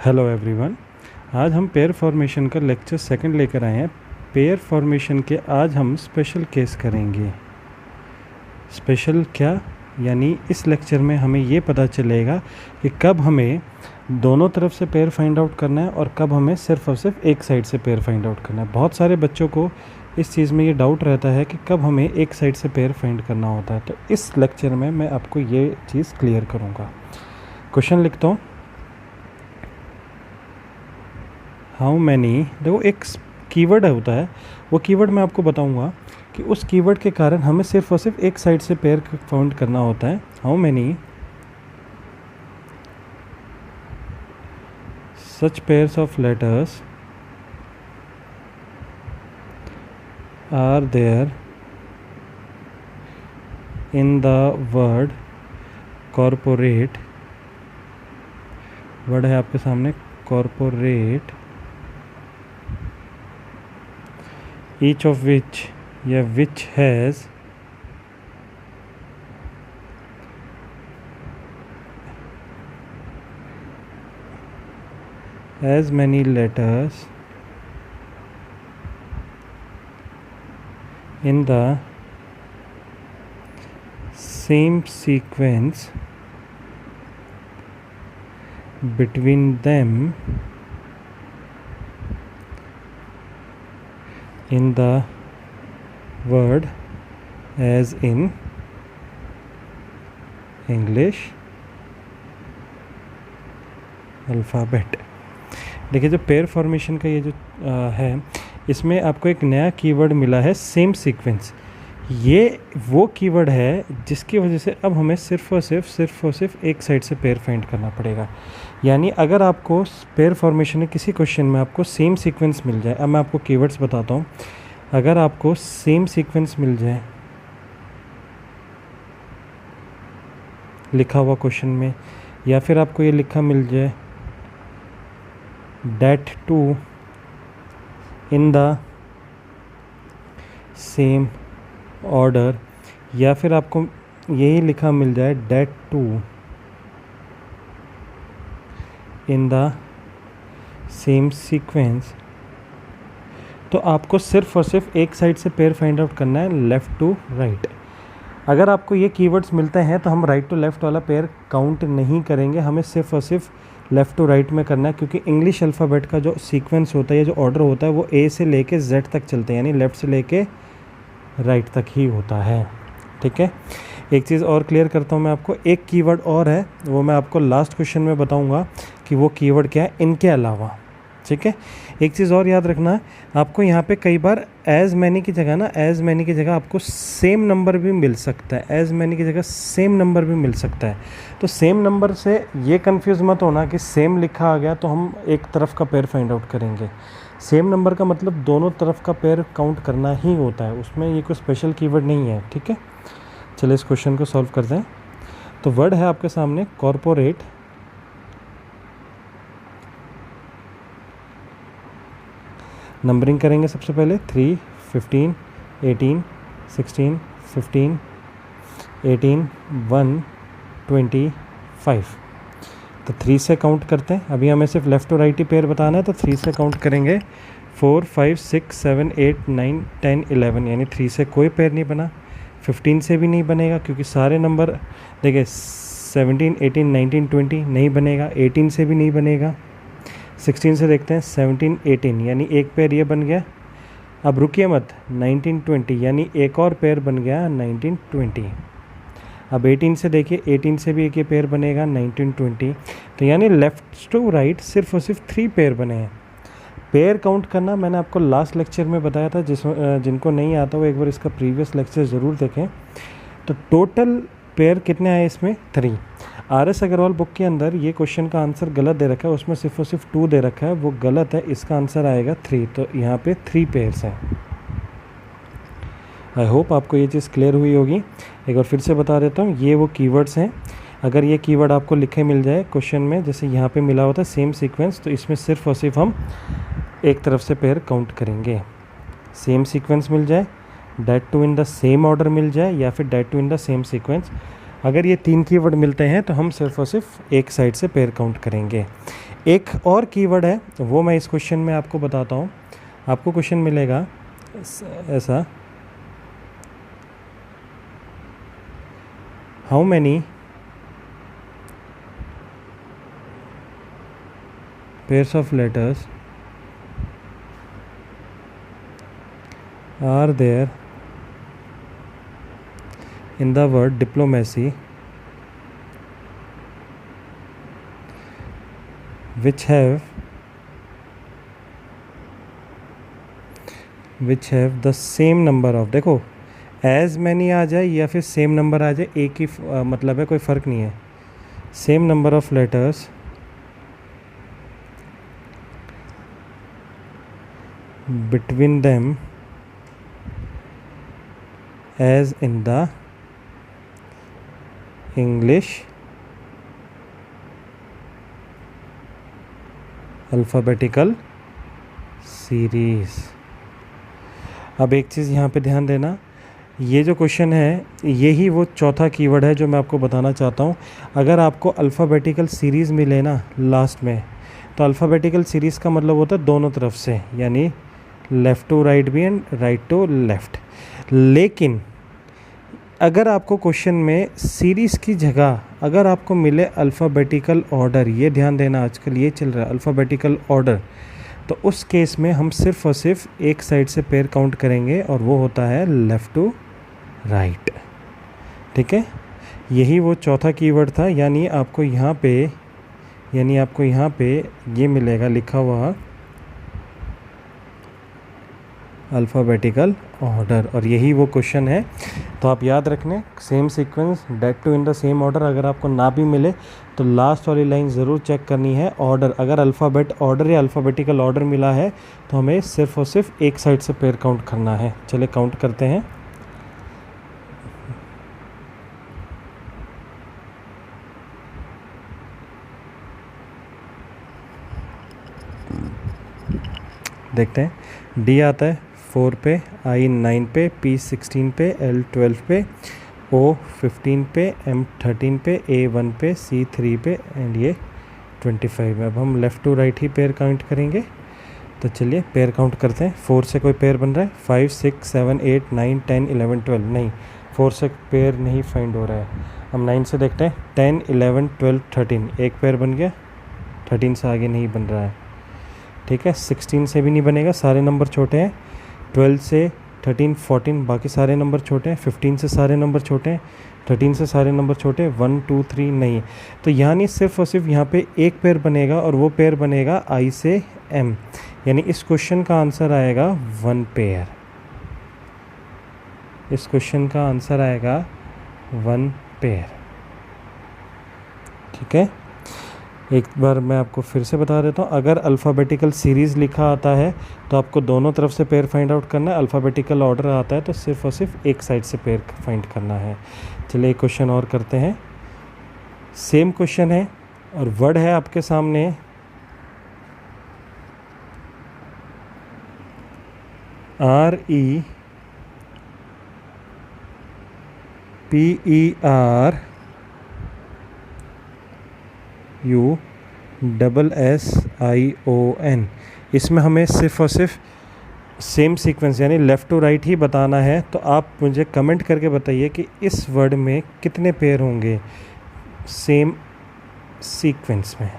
Hello everyone. आज हम pair formation का लेक्चर सेकंड लेकर आए हैं। पेयर फॉर्मेशन के आज हम स्पेशल केस करेंगे। स्पेशल क्या, यानी इस लेक्चर में हमें ये पता चलेगा कि कब हमें दोनों तरफ से पेयर फाइंड आउट करना है और कब हमें सिर्फ और सिर्फ एक साइड से पेयर फाइंड आउट करना है। बहुत सारे बच्चों को इस चीज़ में ये डाउट रहता है कि कब हमें एक साइड से पेयर फाइंड करना होता है। तो इस लेक्चर में मैं आपको ये चीज़ क्लियर करूँगा। क्वेश्चन लिखता हूँ, हाउ मैनी, देखो एक कीवर्ड होता है, वो कीवर्ड मैं आपको बताऊंगा कि उस कीवर्ड के कारण हमें सिर्फ और सिर्फ एक साइड से पेयर फाउंड करना होता है। How many such pairs of letters are there in the word corporate. Word है आपके सामने corporate, each of which has as many letters in the same sequence between them in the word as in English alphabet. देखिए, जो pair formation का ये जो है, इसमें आपको एक नया कीवर्ड मिला है, सेम सीक्वेंस। ये वो कीवर्ड है जिसकी वजह से अब हमें सिर्फ और सिर्फ एक साइड से पेयर फाइंड करना पड़ेगा। यानी अगर आपको पेयर फॉर्मेशन में किसी क्वेश्चन में आपको सेम सीक्वेंस मिल जाए, अब मैं आपको कीवर्ड्स बताता हूँ। अगर आपको सेम सीक्वेंस मिल जाए लिखा हुआ क्वेश्चन में, या फिर आपको ये लिखा मिल जाए that too in the same order, या फिर आपको यही लिखा मिल जाए that too in the same sequence, तो आपको सिर्फ और सिर्फ एक साइड से पेयर फाइंड आउट करना है, लेफ़्ट टू राइट। अगर आपको ये कीवर्ड्स मिलते हैं तो हम राइट टू लेफ़्ट वाला पेयर काउंट नहीं करेंगे, हमें सिर्फ और सिर्फ लेफ़्ट टू राइट में करना है, क्योंकि इंग्लिश अल्फ़ाबेट का जो सीक्वेंस होता है या जो ऑर्डर होता है वो ए से लेके जेड तक चलते हैं, यानी लेफ़्ट से लेके राइट तक ही होता है। ठीक है, एक चीज़ और क्लियर करता हूँ मैं आपको, एक कीवर्ड और है, वो मैं आपको लास्ट क्वेश्चन में बताऊँगा कि वो कीवर्ड क्या है इनके अलावा। ठीक है, एक चीज़ और याद रखना है आपको, यहाँ पे कई बार एज मैनी की जगह आपको सेम नंबर भी मिल सकता है, एज मैनी की जगह सेम नंबर भी मिल सकता है। तो सेम नंबर से ये कंफ्यूज मत होना कि सेम लिखा आ गया तो हम एक तरफ का पेयर फाइंड आउट करेंगे। सेम नंबर का मतलब दोनों तरफ का पेयर काउंट करना ही होता है, उसमें ये कोई स्पेशल कीवर्ड नहीं है। ठीक है, चलिए इस क्वेश्चन को सॉल्व करते हैं। तो वर्ड है आपके सामने कॉरपोरेट, नंबरिंग करेंगे सबसे पहले 3, 15, 18, 16, 15, 18, 1, 25। तो 3 से काउंट करते हैं। अभी हमें सिर्फ लेफ़्ट टू राइट ही पेयर बताना है, तो 3 से काउंट करेंगे 4, 5, 6, 7, 8, 9, 10, 11, यानी 3 से कोई पेयर नहीं बना। 15 से भी नहीं बनेगा क्योंकि सारे नंबर देखिए 17, 18, 19, 20 नहीं बनेगा। 18 से भी नहीं बनेगा। 16 से देखते हैं 17, 18, यानी एक पेयर ये बन गया। अब रुकिए मत, 19, 20, यानी एक और पेयर बन गया 19, 20। अब 18 से देखिए, 18 से भी एक ये पेयर बनेगा 19, 20। तो यानी लेफ़्ट टू राइट सिर्फ और सिर्फ 3 पेयर बने हैं। पेयर काउंट करना मैंने आपको लास्ट लेक्चर में बताया था, जिनको नहीं आता वो एक बार इसका प्रीवियस लेक्चर ज़रूर देखें। तो टोटल पेयर कितने आए इसमें? 3। RS अग्रवाल बुक के अंदर ये क्वेश्चन का आंसर गलत दे रखा है, उसमें सिर्फ और सिर्फ 2 दे रखा है, वो गलत है। इसका आंसर आएगा 3। तो यहाँ पे 3 पेयर्स हैं। आई होप आपको ये चीज़ क्लियर हुई होगी। एक बार फिर से बता देता हूँ, ये वो कीवर्ड्स हैं। अगर ये कीवर्ड आपको लिखे मिल जाए क्वेश्चन में, जैसे यहाँ पे मिला होता है सेम सीक्वेंस, तो इसमें सिर्फ और सिर्फ हम एक तरफ से पेयर काउंट करेंगे। सेम सीक्वेंस मिल जाए, that too in the same order मिल जाए, या फिर that too in the same sequence, अगर ये 3 कीवर्ड मिलते हैं तो हम सिर्फ और सिर्फ एक साइड से पेयर काउंट करेंगे। एक और कीवर्ड है, वो मैं इस क्वेश्चन में आपको बताता हूँ। आपको क्वेश्चन मिलेगा ऐसा, how many pairs of letters are there in the word diplomacy which have the same number of, देखो as many आ जाए या फिर सेम नंबर आ जाए, एक ही मतलब है, कोई फ़र्क नहीं है। Same number of letters between them as in the English alphabetical series। अब एक चीज़ यहाँ पे ध्यान देना, ये जो क्वेश्चन है यही वो चौथा कीवर्ड है जो मैं आपको बताना चाहता हूँ। अगर आपको अल्फ़ाबेटिकल सीरीज़ मिले ना लास्ट में, तो अल्फ़ाबेटिकल सीरीज़ का मतलब होता है दोनों तरफ से, यानी लेफ़्ट टू राइट भी एंड राइट टू लेफ़्ट। लेकिन अगर आपको क्वेश्चन में सीरीज़ की जगह अगर आपको मिले अल्फ़ाबेटिकल ऑर्डर, ये ध्यान देना आजकल ये चल रहा है अल्फ़ाबेटिकल ऑर्डर, तो उस केस में हम सिर्फ और सिर्फ एक साइड से पेयर काउंट करेंगे और वो होता है लेफ़्ट टू राइट। ठीक है, यही वो चौथा कीवर्ड था। यानी आपको यहाँ पे ये मिलेगा लिखा हुआ अल्फ़ाबेटिकल ऑर्डर, और यही वो क्वेश्चन है। तो आप याद रखने, same sequence that too in the same order. अगर आपको ना भी मिले तो लास्ट वाली लाइन ज़रूर चेक करनी है ऑर्डर। अगर अल्फ़ाबेट ऑर्डर या अल्फ़ाबेटिकल ऑर्डर मिला है तो हमें सिर्फ और सिर्फ एक साइड से पेयर काउंट करना है। चलिए काउंट करते हैं। देखते हैं, डी आता है 4 पे, आई 9 पे, पी 16 पे, एल 12 पे, ओ 15 पे, एम 13 पे, ए 1 पे, सी 3 पे एंड ये 25 में। अब हम लेफ़्ट टू राइट ही पेयर काउंट करेंगे। तो चलिए पेयर काउंट करते हैं। 4 से कोई पेयर बन रहा है? 5 6 7 8 9 10 11 12 नहीं, 4 से पेयर नहीं फाइंड हो रहा है। हम 9 से देखते हैं, 10 11 12 13, एक पेयर बन गया। 13 से आगे नहीं बन रहा है। ठीक है, 16 से भी नहीं बनेगा, सारे नंबर छोटे हैं। 12 से 13 14, बाकी सारे नंबर छोटे हैं। 15 से सारे नंबर छोटे हैं। 13 से सारे नंबर छोटे, 1 2 3 नहीं। तो यानी सिर्फ और सिर्फ यहाँ पे एक पेयर बनेगा और वो पेयर बनेगा आई से एम, यानी इस क्वेश्चन का आंसर आएगा 1 पेयर। इस क्वेश्चन का आंसर आएगा 1 पेयर। ठीक है, एक बार मैं आपको फिर से बता देता हूँ। अगर अल्फ़ाबेटिकल सीरीज़ लिखा आता है तो आपको दोनों तरफ से पेयर फाइंड आउट करना है। अल्फ़ाबेटिकल ऑर्डर आता है तो सिर्फ और सिर्फ एक साइड से पेयर फाइंड करना है। चलिए एक क्वेश्चन और करते हैं। सेम क्वेश्चन है और वर्ड है आपके सामने REPERUSSION। इसमें हमें सिर्फ और सिर्फ सेम सीक्वेंस यानी लेफ़्ट टू राइट ही बताना है। तो आप मुझे कमेंट करके बताइए कि इस वर्ड में कितने पेयर होंगे सेम सीक्वेंस में।